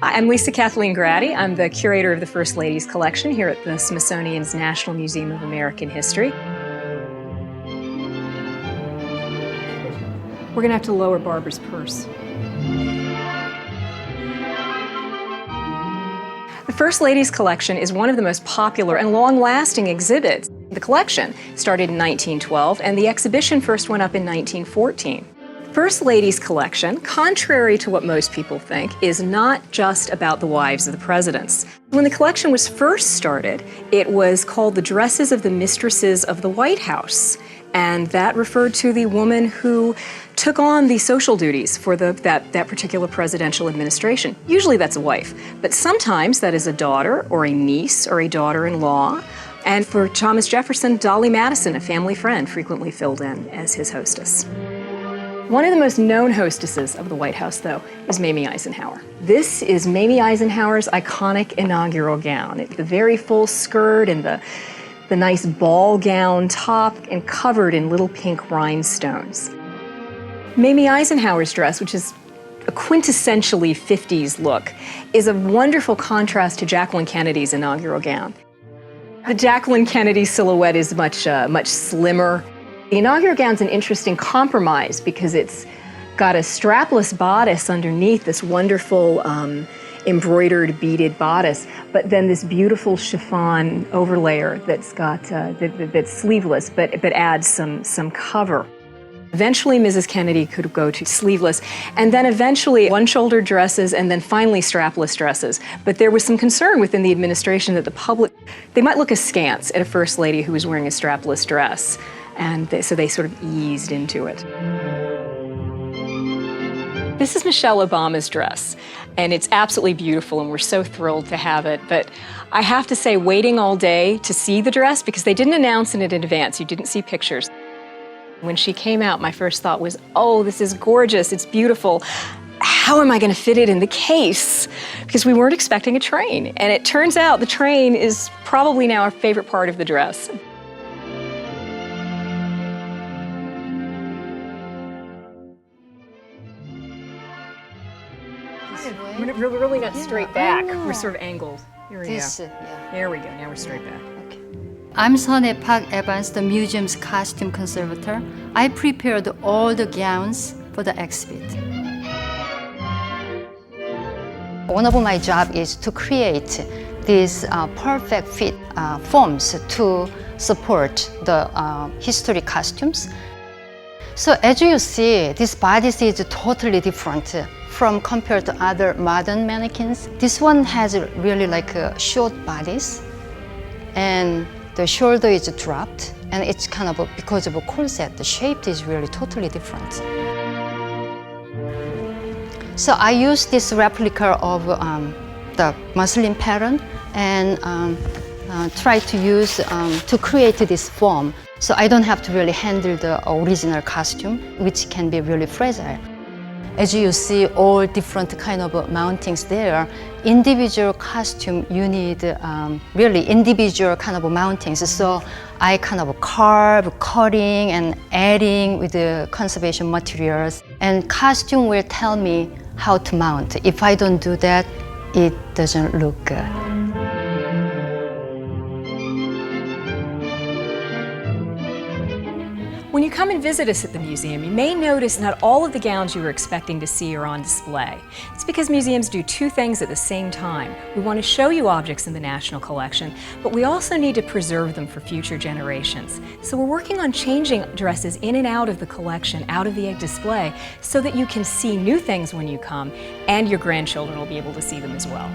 I'm Lisa Kathleen Graddy. I'm the curator of the First Ladies Collection here at the Smithsonian's National Museum of American History. We're going to have to lower Barbara's purse. The First Ladies Collection is one of the most popular and long-lasting exhibits. The collection started in 1912, and the exhibition first went up in 1914. First Ladies Collection, contrary to what most people think, is not just about the wives of the presidents. When the collection was first started, it was called The Dresses of the Mistresses of the White House, and that referred to the woman who took on the social duties for that particular presidential administration. Usually that's a wife, but sometimes that is a daughter or a niece or a daughter-in-law. And for Thomas Jefferson, Dolly Madison, a family friend, frequently filled in as his hostess. One of the most known hostesses of the White House, though, is Mamie Eisenhower. This is Mamie Eisenhower's iconic inaugural gown. It's the very full skirt and the nice ball gown top and covered in little pink rhinestones. Mamie Eisenhower's dress, which is a quintessentially 50s look, is a wonderful contrast to Jacqueline Kennedy's inaugural gown. The Jacqueline Kennedy silhouette is much slimmer. The inaugural gown's an interesting compromise because it's got a strapless bodice underneath, this wonderful embroidered beaded bodice, but then this beautiful chiffon overlayer that's got that's sleeveless, but adds some cover. Eventually, Mrs. Kennedy could go to sleeveless, and then eventually one-shouldered dresses, and then finally strapless dresses. But there was some concern within the administration that the public, they might look askance at a first lady who was wearing a strapless dress, and so they sort of eased into it. This is Michelle Obama's dress, and it's absolutely beautiful, and we're so thrilled to have it. But I have to say, waiting all day to see the dress, because they didn't announce it in advance, you didn't see pictures. When she came out, my first thought was, oh, this is gorgeous, it's beautiful. How am I going to fit it in the case? Because we weren't expecting a train. And it turns out the train is probably now our favorite part of the dress. We're really not straight back. We're sort of angled. Here we go. There we go. Now we're straight back. Okay. I'm Sunae Park Evans, the museum's costume conservator. I prepared all the gowns for the exhibit. One of my jobs is to create these perfect fit forms to support the history costumes. So as you see, this bodice is totally different from compared to other modern mannequins. This one has really like a short bodice, and the shoulder is dropped, and it's kind of because of a corset, the shape is really totally different. So I use this replica of the muslin pattern and try to use to create this form. So I don't have to really handle the original costume, which can be really fragile. As you see, all different kind of mountings there. Individual costume, you need really individual kind of mountings. So I kind of carve, cutting, and adding with the conservation materials. And costume will tell me how to mount. If I don't do that, it doesn't look good. When you come and visit us at the museum, you may notice not all of the gowns you were expecting to see are on display. It's because museums do two things at the same time. We want to show you objects in the National Collection, but we also need to preserve them for future generations. So we're working on changing dresses in and out of the collection, out of the display, so that you can see new things when you come, and your grandchildren will be able to see them as well.